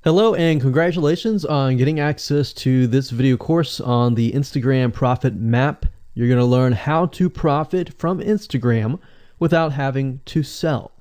Hello and congratulations on getting access to this video course on the Instagram Profit Map. You're going to learn how to profit from Instagram without having to sell.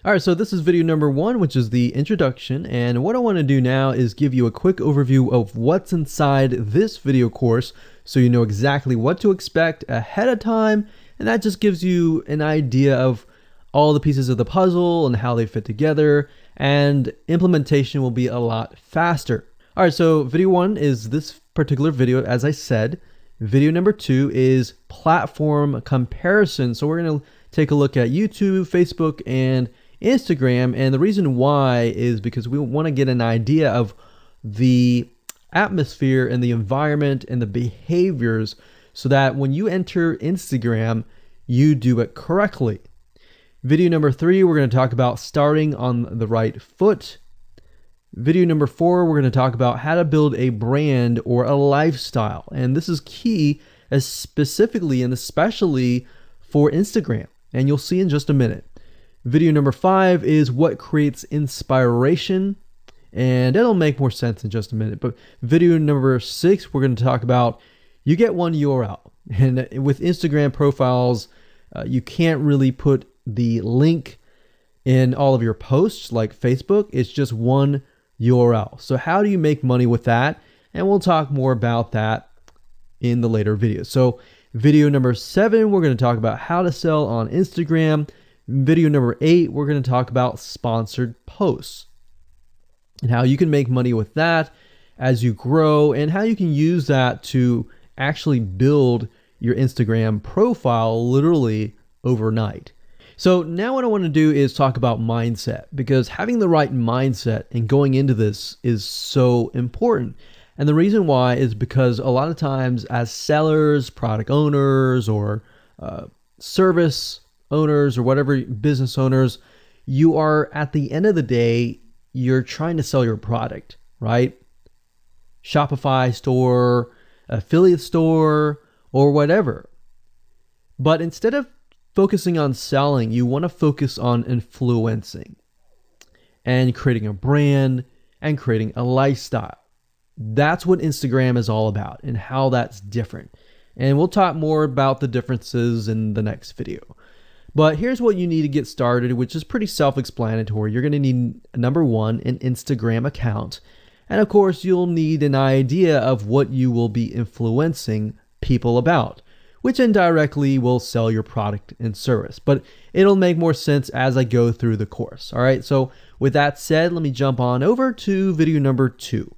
All right, so this is video number 1, which is the introduction. And what I want to do now is give you a quick overview of what's inside this video course so you know exactly what to expect ahead of time. And that just gives you an idea of all the pieces of the puzzle and how they fit together, and implementation will be a lot faster. All right, so video 1 is this particular video, as I said. Video number 2 is platform comparison. So we're going to take a look at YouTube, Facebook, and Instagram. And the reason why is because we want to get an idea of the atmosphere and the environment and the behaviors so that when you enter Instagram, you do it correctly. Video number 3, we're going to talk about starting on the right foot. Video number 4, we're going to talk about how to build a brand or a lifestyle. And this is key, as specifically and especially for Instagram. And you'll see in just a minute. Video number 5 is what creates inspiration. And it'll make more sense in just a minute. But video number 6, we're going to talk about you get one URL. And with Instagram profiles, you can't really put the link in all of your posts like Facebook. It's just one URL. So how do you make money with that? And we'll talk more about that in the later videos. So video number 7, we're going to talk about how to sell on Instagram. Video number 8, we're going to talk about sponsored posts and how you can make money with that as you grow, and how you can use that to actually build your Instagram profile literally overnight. So now what I want to do is talk about mindset, because having the right mindset and going into this is so important. And the reason why is because a lot of times as sellers, product owners, or service owners, or whatever business owners, you are, at the end of the day, you're trying to sell your product, right? Shopify store, affiliate store, or whatever. But instead of focusing on selling, you want to focus on influencing and creating a brand and creating a lifestyle. That's what Instagram is all about and how that's different. And we'll talk more about the differences in the next video. But here's what you need to get started, which is pretty self-explanatory. You're going to need, number 1, an Instagram account. And of course, you'll need an idea of what you will be influencing people about, which indirectly will sell your product and service. But it'll make more sense as I go through the course. All right, so with that said, let me jump on over to video number 2.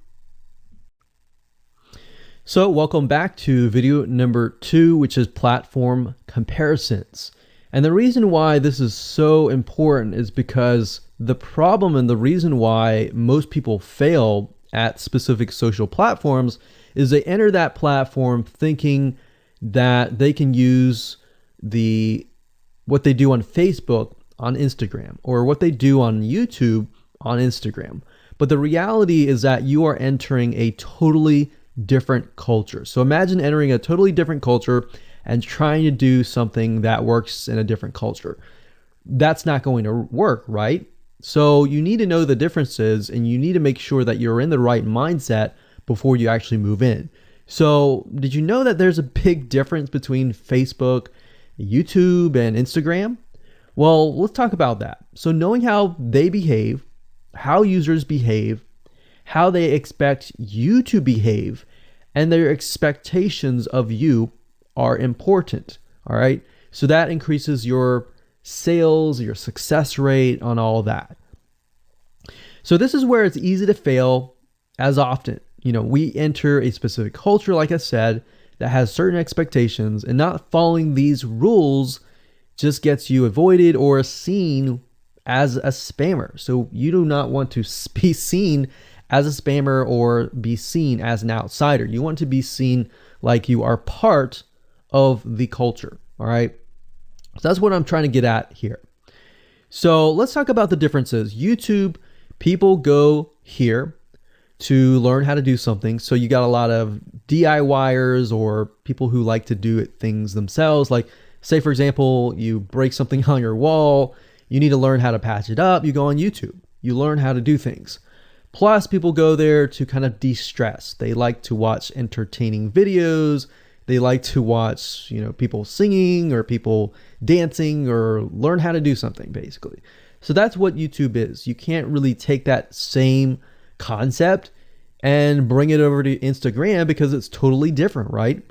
So welcome back to video number 2, which is platform comparisons. And the reason why this is so important is because the problem and the reason why most people fail at specific social platforms is they enter that platform thinking that they can use what they do on Facebook on Instagram, or what they do on YouTube on Instagram. But the reality is that you are entering a totally different culture. So imagine entering a totally different culture and trying to do something that works in a different culture. That's not going to work, right? So you need to know the differences, and you need to make sure that you're in the right mindset before you actually move in. So did you know that there's a big difference between Facebook, YouTube, and Instagram? Well, let's talk about that. So knowing how they behave, how users behave, how they expect you to behave, and their expectations of you are important. All right. So that increases your sales, your success rate on all that. So this is where it's easy to fail as often. We enter a specific culture, like I said, that has certain expectations, and not following these rules just gets you avoided or seen as a spammer. So you do not want to be seen as a spammer or be seen as an outsider. You want to be seen like you are part of the culture. All right. So that's what I'm trying to get at here. So let's talk about the differences. YouTube, people go here to learn how to do something. So you got a lot of DIYers, or people who like to do things themselves. Like, say, for example, you break something on your wall, you need to learn how to patch it up. You go on YouTube, you learn how to do things. Plus, people go there to kind of de-stress. They like to watch entertaining videos. They like to watch, people singing or people dancing or learn how to do something, basically. So that's what YouTube is. You can't really take that same concept and bring it over to Instagram because it's totally different, right?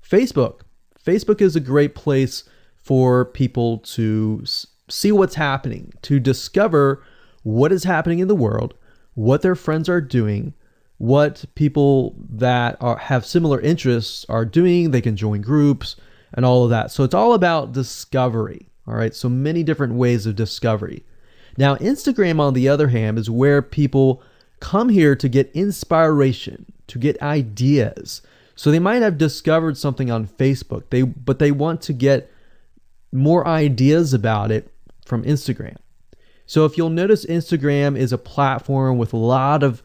Facebook is a great place for people to see what's happening, to discover what is happening in the world, what their friends are doing, what people that have similar interests are doing. They can join groups and all of that. So it's all about discovery. All right. So many different ways of discovery. Now, Instagram, on the other hand, is where people come here to get inspiration, to get ideas. So they might have discovered something on Facebook, but they want to get more ideas about it from Instagram. So if you'll notice, Instagram is a platform with a lot of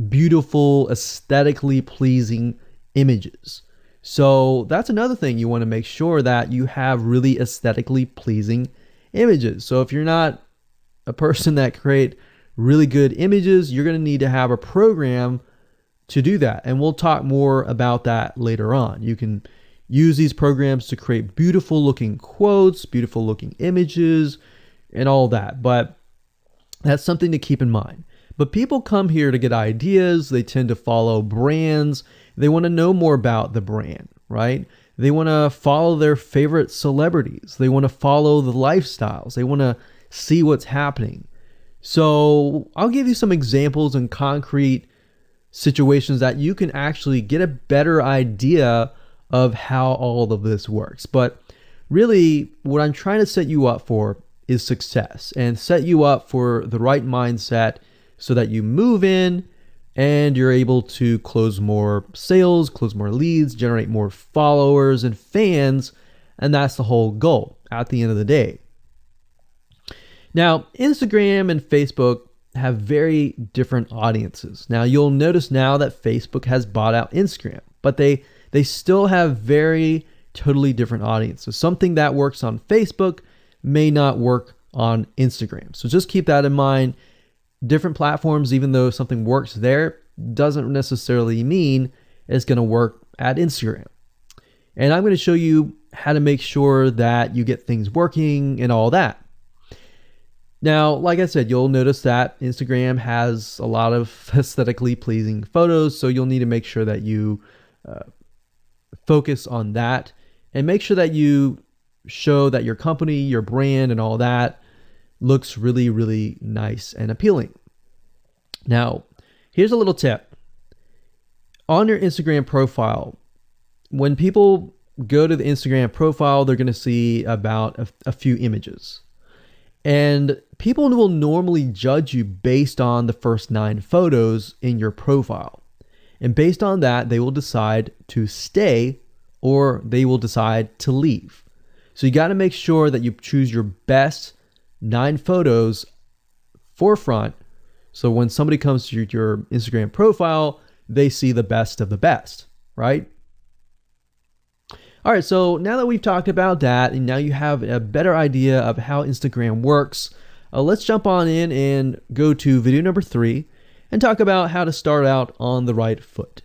beautiful, aesthetically pleasing images. So that's another thing. You want to make sure that you have really aesthetically pleasing images. So if you're not a person that create really good images, you're going to need to have a program to do that. And we'll talk more about that later on. You can use these programs to create beautiful looking quotes, beautiful looking images, and all that. But that's something to keep in mind. But people come here to get ideas. They tend to follow brands. They want to know more about the brand, right? They want to follow their favorite celebrities. They want to follow the lifestyles. They want to see what's happening. So I'll give you some examples and concrete situations that you can actually get a better idea of how all of this works. But really, what I'm trying to set you up for is success, and set you up for the right mindset so that you move in and you're able to close more sales, close more leads, generate more followers and fans. And that's the whole goal at the end of the day. Now, Instagram and Facebook have very different audiences. Now, you'll notice now that Facebook has bought out Instagram, but they still have very totally different audiences. Something that works on Facebook may not work on Instagram. So just keep that in mind. Different platforms, even though something works there, doesn't necessarily mean it's going to work at Instagram. And I'm going to show you how to make sure that you get things working and all that. Now, like I said, you'll notice that Instagram has a lot of aesthetically pleasing photos, so you'll need to make sure that you focus on that and make sure that you show that your company, your brand, and all that looks really, really nice and appealing. Now, here's a little tip. On your Instagram profile, when people go to the Instagram profile, they're going to see about a few images. And people will normally judge you based on the first 9 photos in your profile. And based on that, they will decide to stay or they will decide to leave. So you got to make sure that you choose your best 9 photos forefront. So when somebody comes to your Instagram profile, they see the best of the best, right? All right, so now that we've talked about that, and now you have a better idea of how Instagram works, let's jump on in and go to video number 3 and talk about how to start out on the right foot.